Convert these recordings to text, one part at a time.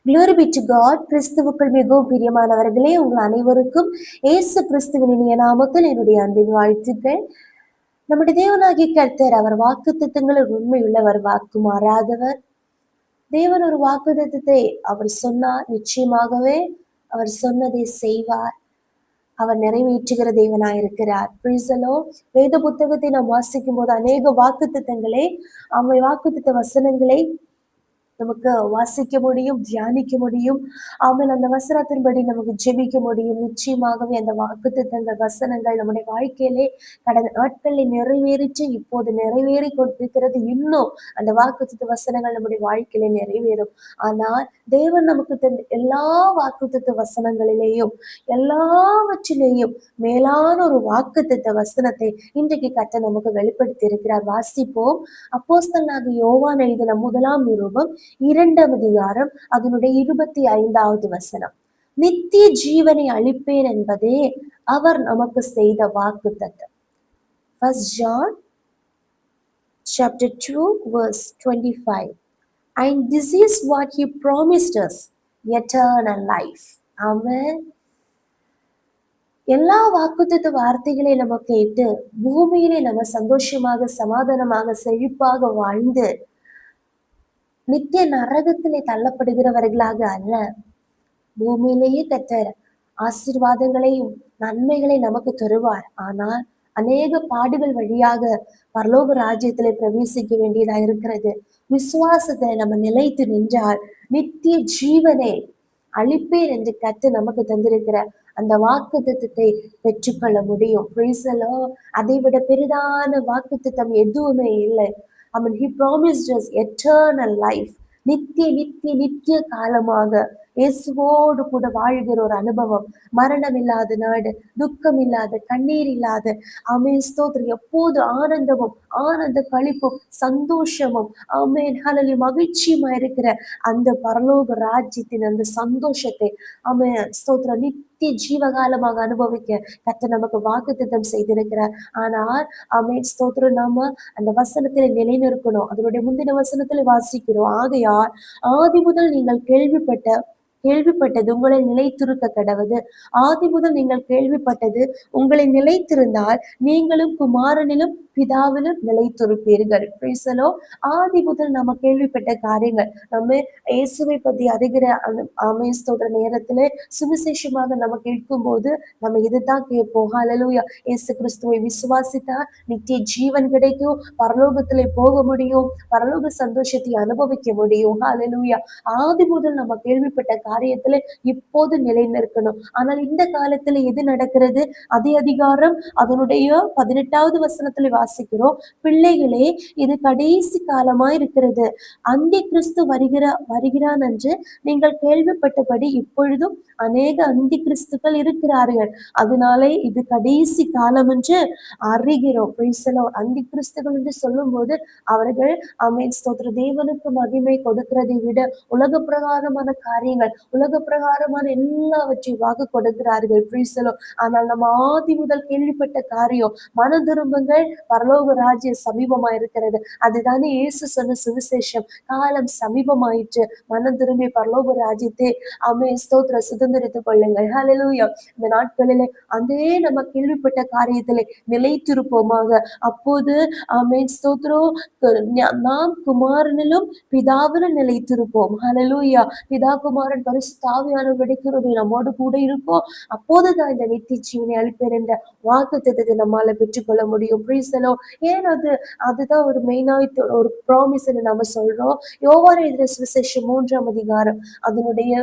Glory be to God. கிறிஸ்துவுக்குள் மிகவும் பிரியமானவர்களே, உங்கள் அனைவருக்கும் இயேசு கிறிஸ்துவின் இனிய நாமத்தில் என்னுடைய அன்பின் வாழ்த்துக்கள். நம்முடைய தேவனாகிய கர்த்தர் அவர் வாக்குத்தத்தங்களில் உண்மையுள்ளவர், வாக்கு மாறாதவர். தேவன் ஒரு வாக்குத்தத்தத்தை அவர் சொன்னார், நிச்சயமாகவே அவர் சொன்னதை செய்வார். அவர் நிறைவேற்றுகிற தேவனாயிருக்கிறார். Praise the Lord. வேத புத்தகத்தை நாம் வாசிக்கும் போது அநேக வாக்குத்தத்தங்களை, அவை வாக்குத்தத்த வசனங்களை நமக்கு வாசிக்க முடியும், தியானிக்க முடியும். ஆமென். அந்த வசனத்தின்படி நமக்கு ஜெபிக்க முடியும். நிச்சயமாகவே அந்த வாக்குத்தத்தங்கள் வசனங்கள் நம்முடைய வாழ்க்கையிலே கடந்த நாட்களில் நிறைவேறிச்சு, இப்போது நிறைவேறி கொண்டிருக்கிறது. இன்னும் அந்த வாக்குத்தத்த வசனங்கள் நம்முடைய வாழ்க்கையிலே நிறைவேறும். ஆனால் தேவன் நமக்கு தந்த எல்லா வாக்குத்தத்த வசனங்களிலேயும் எல்லாவற்றிலேயும் மேலான ஒரு வாக்குத்தத்த வசனத்தை இன்றைக்கு கர்த்தர் நமக்கு வெளிப்படுத்தி இருக்கிறார். வாசிப்போம். அப்போஸ்தலனாகிய யோவான் எழுதின 1 நிருபம் 2 அதிகாரம் அதனுடைய 25வது வசனம். நித்திய ஜீவனை அளிப்பேன் என்பதே அவர் நமக்கு செய்த வாக்குத்தத்தம். 1 John chapter 2 verse 25. And this is what he promised us, eternal life. Amen. எல்லா வாக்குத்தத்த வார்த்தைகளை நம்ம கேட்டு பூமியிலே நம்ம சந்தோஷமாக சமாதானமாக செழிப்பாக வாழ்ந்து நித்திய நரகத்திலே தள்ளப்படுகிறவர்களாக அல்ல, பூமியிலேயே கர்த்தர் ஆசீர்வாதங்களையும் நன்மைகளை நமக்கு தருவார். ஆனால் அநேக பாடுகள் வழியாக பரலோக ராஜ்யத்திலே பிரவேசிக்க வேண்டியதா இருக்கிறது. விசுவாசத்தை நம்ம நிலைத்து நின்றால் நித்திய ஜீவனை அளிப்பேன் என்று கர்த்தர் நமக்கு தந்திருக்கிற அந்த வாக்குத்தத்தத்தை பெற்றுக்கொள்ள முடியும். Praise the Lord. அதை விட பெரிதான வாக்குத்தத்தம் எதுவுமே இல்லை. I mean, he promised us eternal life. நித்திய காலமாக இயேசுவோடு கூட வாழ்கிற ஒரு அனுபவம், மரணம் இல்லாத நாடு, துக்கம் இல்லாத, கண்ணீர் இல்லாத, ஆமென் ஸ்தோத்திரம், எப்போது ஆனந்தமும் ஆனந்த களிப்பும் சந்தோஷமும் ஆமென் ஹல்லேலூயா மகிழ்ச்சியுமா இருக்கிற அந்த பரலோக ராஜ்யத்தின் அந்த சந்தோஷத்தை ஆமென் ஸ்தோத்திரம் நித்திய ஜீவகாலமாக அனுபவிக்க கர்த்தர் நமக்கு வாக்குத்தத்தம் செய்திருக்கிறார். ஆனால் ஆமென் ஸ்தோத்திரம் நாம அந்த வசனத்திலே நிலைநிற்கணும். அதனுடைய முந்தின வசனத்திலே வாசிக்கிறோம். ஆகையால் ஆதி முதல் நீங்கள் கேள்விப்பட்டது உங்களை நிலைத்திருக்க கடவது. ஆதி முதல் நீங்கள் கேள்விப்பட்டது உங்களை நிலைத்திருந்தால் நீங்களும் குமாரனிலும் பிதாவிலும் நிலைத்திருப்பீர்கள். ஆதி முதல் நம்ம கேள்விப்பட்ட காரியங்கள், நம்ம இயேசுவை பத்தி அறிகிற ஆமென் ஸ்தோத்திர நேரத்துல சுவிசேஷமாக நம்ம கேட்கும் போது நம்ம இதுதான் கேட்போம். ஹல்லேலூயா. இயேசு கிறிஸ்துவை விசுவாசித்தா நித்திய ஜீவன் கிடைக்கும், பரலோகத்திலே போக முடியும், பரலோக சந்தோஷத்தை அனுபவிக்க முடியும். ஹல்லேலூயா. ஆதி முதல் நம்ம கேள்விப்பட்ட காரியத்துல இப்போது நிலை நிற்கணும். ஆனால் இந்த காலத்துல எது நடக்கிறது? அதே அதிகாரம் அதனுடைய 18வது வசனத்துல வாசிக்கிறோம். பிள்ளைகளே, இது கடைசி காலமா இருக்கிறது. அந்தி கிறிஸ்து வருகிறான் என்று நீங்கள் கேள்விப்பட்டபடி இப்பொழுதும் அநேக அந்தி கிறிஸ்துக்கள் இருக்கிறார்கள். அதனாலே இது கடைசி காலம் என்று அறிகிறோம். அந்தி கிறிஸ்துகள் என்று சொல்லும் போது அவர்கள் ஆமென் ஸ்தோத்திர தேவனுக்கு மகிமை கொடுக்கிறதை விட உலக பிரகாரமான காரியங்கள், உலக பிரகாரமான எல்லாவற்றையும் வாக்கு கொடுக்கிறார்கள். ஆனால் நம்ம ஆதி முதல் கேள்விப்பட்ட காரியம், மன திரும்புங்கள், பரலோக ராஜ்யம் சமீபமா இருக்கிறது. அதுதானே இயேசு சொன்ன சுவிசேஷம். காலம் சமீபமாயிற்று, மனம் திரும்பி பரலோக ராஜ்யத்தை ஆமென் ஸ்தோத்திர சுதந்திரித்துக் கொள்ளுங்கள். ஹல்லேலூயா. இந்த நாட்களிலே அதே நம்ம கேள்விப்பட்ட காரியத்திலே நிலைத்திருப்போமாக. அப்போது ஆமென் ஸ்தோத்திரம் நாம் குமாரனிலும் பிதாவிலும் நிலைத்திருப்போம். ஹல்லேலூயா. பிதா குமாரன் பரிசுத்த ஆவியானவர் கிடைக்கிறது நம்மோடு கூட இருக்கும். அப்போதுதான் இந்த நித்திய ஜீவனை அளிப்பேன் என்ற வாக்குத்தத்தத்தை நம்மால பெற்றுக்கொள்ள முடியும். ஏன் அதுதான் ஒரு மெயினாயிட்டு ஒரு ப்ராமிஸ் நம்ம சொல்றோம். யோவான் எழுதின சுவிசேஷம் 3ஆம் அதிகாரம் அதனுடைய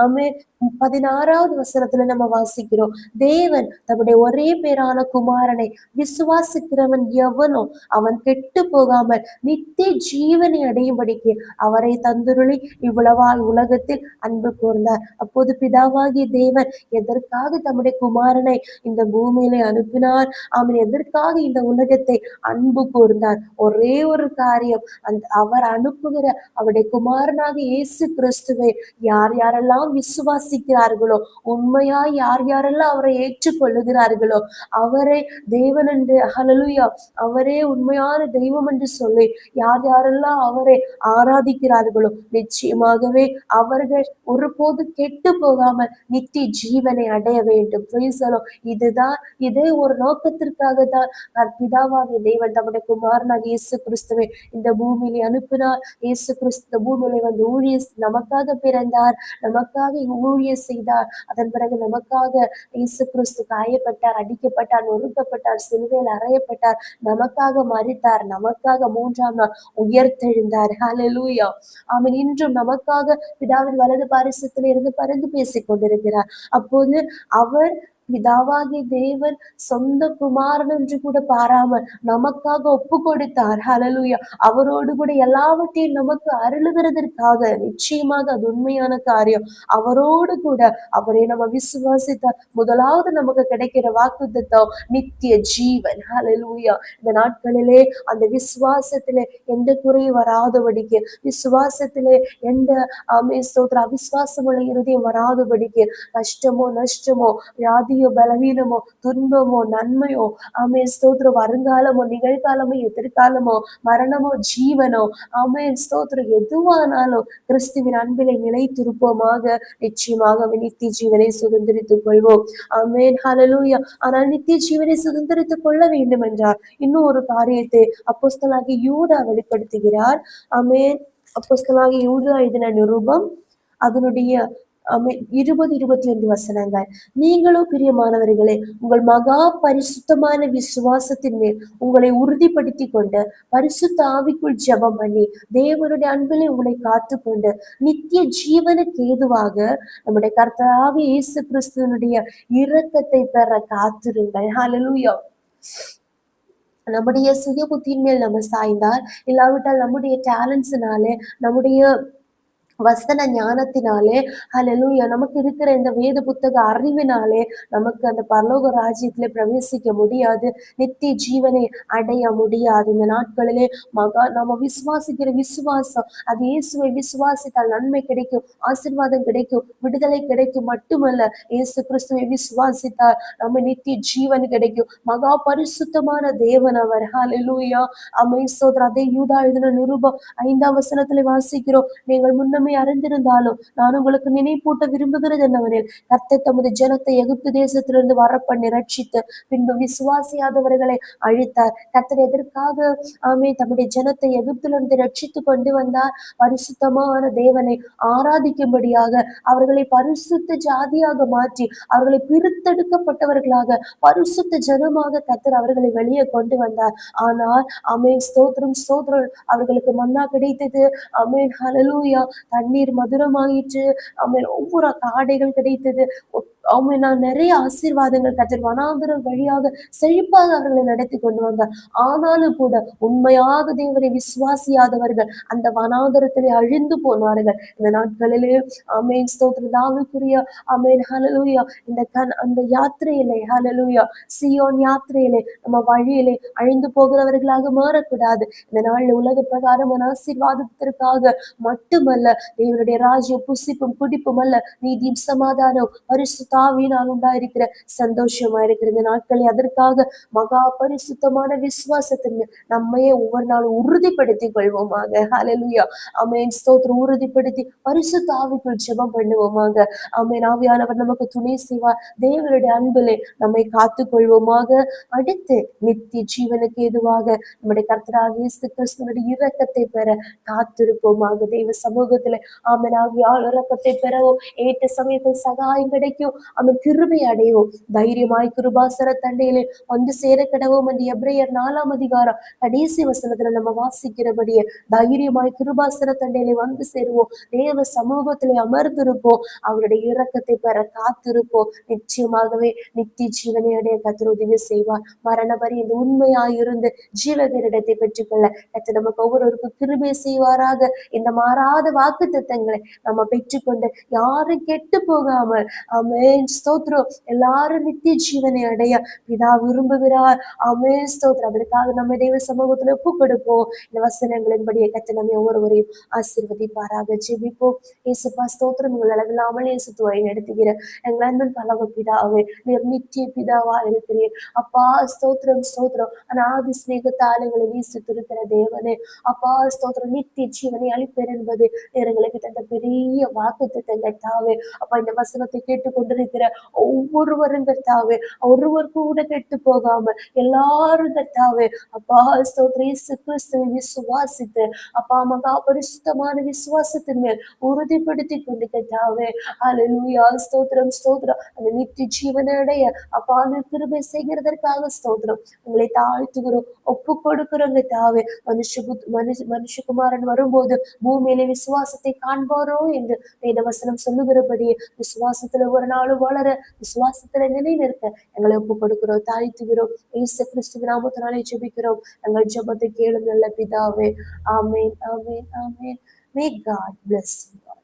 16வது வசனத்துல நம்ம வாசிக்கிறோம். தேவன் தன்னுடைய ஒரே பேரான குமாரனை விசுவாசிக்கிறவன் எவனோ அவன் கெட்டு போகாமல் நித்திய ஜீவனை அடையும்படிக்கு அவரை தந்துருளி இவ்வளவாய் உலகத்தில் அன்பு கூர்ந்தார். அப்போது பிதாவாகிய தேவன் எதற்காக தம்முடைய குமாரனை இந்த பூமியிலே அனுப்பினார்? அவன் எதற்காக இந்த உலகத்தை அன்பு கூர்ந்தார்? ஒரே ஒரு காரியம், அவர் அனுப்புகிற அவருடைய குமாரனாக இயேசு கிறிஸ்துவை யார் யாரெல்லாம் விசுவாசிக்கிறார்களோ, உண்மையாய் யார் யாரெல்லாம் அவரை ஏற்றுக்கொள்ளுகிறார்களோ, அவரை தேவன் என்று, ஹல்லேலூயா, அவரே உண்மையான தெய்வம் என்று சொல்லி யார் யாரெல்லாம் அவரை ஆராதிக்கிறார்களோ, நிச்சயமாகவே அவர்கள் ஒருபோது கெட்டு போகாமல் நித்திய ஜீவனை அடைய வேண்டும். Praise the Lord. இதுதான், இதே ஒரு நோக்கத்திற்காக தான் பிதாவாகிய தேவன் தம்முடைய குமாரனாகிய இயேசு கிறிஸ்துவை இந்த பூமியிலே அனுப்பினார். இயேசு கிறிஸ்து இந்த பூமியிலே வந்து நமக்காக பிறந்தார், நமக்காக ஊழியம் செய்தார். அதன் பிறகு நமக்காக இயேசு கிறிஸ்து காயப்பட்டார், அடிக்கப்பட்டார், நொறுக்கப்பட்டார், சிலுவையில் அறையப்பட்டார், நமக்காக மரித்தார், நமக்காக 3ஆம் நாள் உயர்த்தெழுந்தார். ஹல்லேலூயா. அவன் இன்றும் நமக்காக பிதாவின் வலது பாரிசத்தில் இருந்து பரிந்து பேசிக் கொண்டிருக்கிறார். அப்போது அவர் பிதாவாகிய தேவன் சொந்த குமாரன் என்று கூட பாராமல் நமக்காக ஒப்பு கொடுத்தார். ஹல்லேலூயா. அவரோடு கூட எல்லாவற்றையும் நமக்கு அருளுகிறதற்காக, நிச்சயமாக அது உண்மையான காரியம். அவரோடு கூட அவரை நம்ம விசுவாசித்தால் முதலாவது நமக்கு கிடைக்கிற வாக்குத்தத்தம் நித்திய ஜீவன். ஹல்லேலூயா. இந்த நாட்களிலே அந்த விசுவாசத்திலே எந்த குறையும் வராதபடிக்கு, விசுவாசத்திலே எந்த அவிசுவாசமுள்ள இருதயம் வராதபடிக்கு, கஷ்டமோ நஷ்டமோ வியாதியோ பலவீனமோ துன்பமோ நன்மையோ ஸ்தோத்திரம், வருங்காலமோ நிகழ்காலமோ எதிர்காலமோ மரணமோ ஜீவனோ ஸ்தோத்திரம், எதுவானாலும் கிறிஸ்துவின் அன்பிலை நிலைத்திருப்போமாக. நிச்சயமாக நித்திய ஜீவனை சுதந்திரித்துக் கொள்வோம். ஆமென். ஹல்லேலூயா. ஆனால் நித்திய ஜீவனை சுதந்திரித்துக் கொள்ள வேண்டும் என்றார் இன்னும் ஒரு காரியத்தை அப்போஸ்தலனாகிய யூதா வெளிப்படுத்துகிறார். ஆமென். அப்போஸ்தலனாகிய யூதா எழுதின நிருபம் அதனுடைய 20-21 வசனங்கள். நீங்களோ பிரியமானவர்களே, உங்கள் மகா பரிசுத்தமான விசுவாசத்தின் மேல் உங்களை உறுதிப்படுத்தி கொண்டு பரிசுத்த ஆவிக்குள் ஜெபம் பண்ணி தேவனுடைய அன்பிலே உங்களை காத்து கொண்டு நித்திய ஜீவனுக்கு ஏதுவாக நம்முடைய கர்த்தராகிய இயேசு கிறிஸ்துவனுடைய இரக்கத்தை பெற காத்திருங்கள். ஹல்லேலூயா. நம்முடைய சுய புத்தியின் மேல் நம்ம சாய்ந்தால், இல்லாவிட்டால் நம்முடைய டேலண்ட்ஸ்னாலே, நம்முடைய வசன ஞானத்தினாலே, ஹல்லேலூயா, நமக்கு இருக்கிற இந்த வேத புத்தக அறிவினாலே நமக்கு அந்த பரலோக ராஜ்யத்திலே பிரவேசிக்க முடியாது, நித்திய ஜீவனை அடைய முடியாது. இந்த நாட்களிலே நம்ம விசுவாசிக்கிற விசுவாசம், அது இயேசுவை விசுவாசித்தால் நன்மை கிடைக்கும், ஆசீர்வாதம் கிடைக்கும், விடுதலை கிடைக்கும். மட்டுமல்ல, இயேசு கிறிஸ்துவை விசுவாசித்தால் நம்ம நித்திய ஜீவன் கிடைக்கும். மகா பரிசுத்தமான தேவன் அவர். ஹல்லேலூயா. சோதரா, அதே யூதா எழுதின நிருபம் 5ஆம் வசனத்திலே வாசிக்கிறோம். நீங்கள் முன்னமே அறிந்திருந்தாலும் நான் உங்களுக்கு நினைப்பூட்ட விரும்புகிறது என்னவெனில், கர்த்தர் தமது ஜனத்தை எகிப்து தேசத்திலிருந்து வரப்பண்ணி ரட்சித்து பின்பு விசுவாசியாதவர்களை அழித்தார். கர்த்தர் எதற்காக தம்முடைய ஜனத்தை எகிப்திலிருந்து ரட்சித்து கொண்டு வந்தார்? பரிசுத்தமான தேவனை ஆராதிக்கும்படியாக, அவர்களை பரிசுத்த ஜாதியாக மாற்றி அவர்களை பிரித்தெடுக்கப்பட்டவர்களாக பரிசுத்த ஜனமாக கர்த்தர் அவர்களை வெளியே கொண்டு வந்தார். ஆனால் ஸ்தோத்திரம் ஸ்தோத்திரம், அவர்களுக்கு மன்னா கிடைத்தது. ஹல்லேலூயா. தண்ணீர் மதுரமாயிற்று. ஒவ்வொரு காடைகள் கிடைத்தது. நான் நிறைய ஆசீர்வாதங்கள் கர்த்தர் வனாந்திரம் வழியாக செழிப்பாக அவர்களை நடத்தி கொண்டு வந்தார். ஆனாலும் கூட உண்மையாக தேவனை விசுவாசியாதவர்கள் அந்த வனாந்தரத்திலே அழிந்து போனார்கள். இந்த நாட்களிலே ஸ்தோத்திரம், தாவீதுக்குரிய ஹல்லேலூயா, அந்த யாத்திரையிலே, ஹல்லேலூயா, சியோன் யாத்திரையிலே நம்ம வழியிலே அழிந்து போகிறவர்களாக மாறக்கூடாது. இந்த நாளில் உலக பிரகாரமான ஆசீர்வாதத்திற்காக மட்டுமல்ல, தேவனுடைய ராஜ்யம் புசிப்பும் குடிப்பும் அல்ல, நீதியும் சமாதானம் பரிசுத்தாவியினால் உண்டாயிருக்கிற சந்தோஷமா இருக்கிற இந்த நாட்களை அதற்காக மகா பரிசுத்தமான விசுவாசத்தின் நம்மையே ஒவ்வொரு நாளும் உறுதிப்படுத்திக் கொள்வோமாக. ஹல்லேலூயா. ஸ்தோத்திரம், உறுதிப்படுத்தி பரிசுத்த ஆவிக்குள் ஜெபம் பண்ணுவோமாக. ஆவியானவர் நமக்கு துணை செய்வார். தேவனுடைய அன்பிலே நம்மை காத்துக் கொள்வோமாக. அடுத்து நித்திய ஜீவனுக்கு ஏதுவாக நம்முடைய கர்த்தராகிய இயேசு கிறிஸ்துவினுடைய இரக்கத்தை பெற காத்திருப்போமாக. தெய்வ சமூகத்திலே இரக்கத்தை பெறவும் ஏற்ற சமயத்தில் சகாயம் கிடைக்கும். அவன் கிருபை அடைவோம். தைரியமாய் கிருபாசர தண்டையிலே வந்து சேர கடவோம் என்று எபிரேயர் 4ஆம் அதிகாரம் கடைசி வசனத்துல நம்ம வாசிக்கிறபடியே தைரியமாய் கிருபாசர தண்டையிலே வந்து சேருவோம். தேவ சமூகத்திலே அமர்ந்திருப்போம். அவருடைய இரக்கத்தை பெற காத்திருப்போம். நிச்சயமாகவே நித்திய ஜீவனை அடைய கர்த்தர் உதவி செய்வார். மரண பரியந்த உண்மையாயிருந்து ஜீவகரிடத்தை பெற்றுக்கொள்ள கர்த்தர் நமக்கு ஒவ்வொருவருக்கும் கிருபை செய்வாராக. இந்த மாறாத வாக்கு தத்தங்களை நம்ம பெற்றுக்கொண்டு யாரும் கெட்டு போகாமல் ஆமென் ஸ்தோத்திரம் எல்லாரும் நித்திய ஜீவனை அடைய பிதா விரும்புகிறார். ஆமென் ஸ்தோத்திரம். அதற்காக நம்ம தேவ சமூகத்துல ஒப்பு கொடுப்போம். இந்த வசனங்களின்படியே கர்த்தர் நம்ம ஒவ்வொருவரையும் ஆசீர்வதிப்பாராக. ஜெபிப்போம். இயேசுப்பா ஸ்தோத்திரம். உங்கள் அளவில்லாமல் இயேசு வழி நடத்துகிற எங்கள் அன்பின் பரலோக பிதாவே, நீர் நித்திய பிதாவா இருக்கிறீர். அப்பா ஸ்தோத்திரம் ஸ்தோத்திரம். அநாதி சிநேகத்தால் எங்களை நேசித்திருக்கிற தேவனே, அப்பா ஸ்தோத்திரம். நித்திய ஜீவனை அளிப்பேர் என்பது நீர் எங்களுக்கு தந்த பெரிய வாக்குத்தத்தம் கர்த்தாவே. அப்பா இந்த வசனத்தை கேட்டுக்கொண்டிருக்கிற ஒவ்வொருவரும் கர்த்தாவே, ஒருவர் கூட கெட்டு போகாம எல்லாரும் கர்த்தாவே, அப்பா ஸ்தோத்திரம். இயேசு கிறிஸ்துவை விசுவாசித்து அப்பா மகா பரிசுத்தமான விசுவாசத்தின் மேல் உறுதிப்படுத்தி கொண்டு கர்த்தாவே, ஹல்லேலூயா ஸ்தோத்திரம் ஸ்தோத்திரம். அந்த நித்திய ஜீவனை அடைய அப்பா அந்த கிருபை செய்கிறதற்காக ஸ்தோத்திரம். உங்களை தாழ்த்துகிறோம், ஒப்பு கொடுக்கிறோங்க தாவே. மனுஷகுமாரன் வரும்போது பூமியிலே விசுவாசத்தை காண்பாரோ என்று வேதவசனம் சொல்லுகிறபடியே விசுவாசத்துல ஒரு நாளும் வளர, விசுவாசத்துல நிலைநிறுத்த எங்களை ஒப்பு கொடுக்கிறோம், தாழ்த்துகிறோம். இயேசு கிறிஸ்துவின் நாமத்தினாலே ஜெபிக்கிறோம். எங்கள் ஜெபத்தை கேளும் நல்ல பிதாவே. ஆமென் ஆமென் ஆமென். May God bless you all.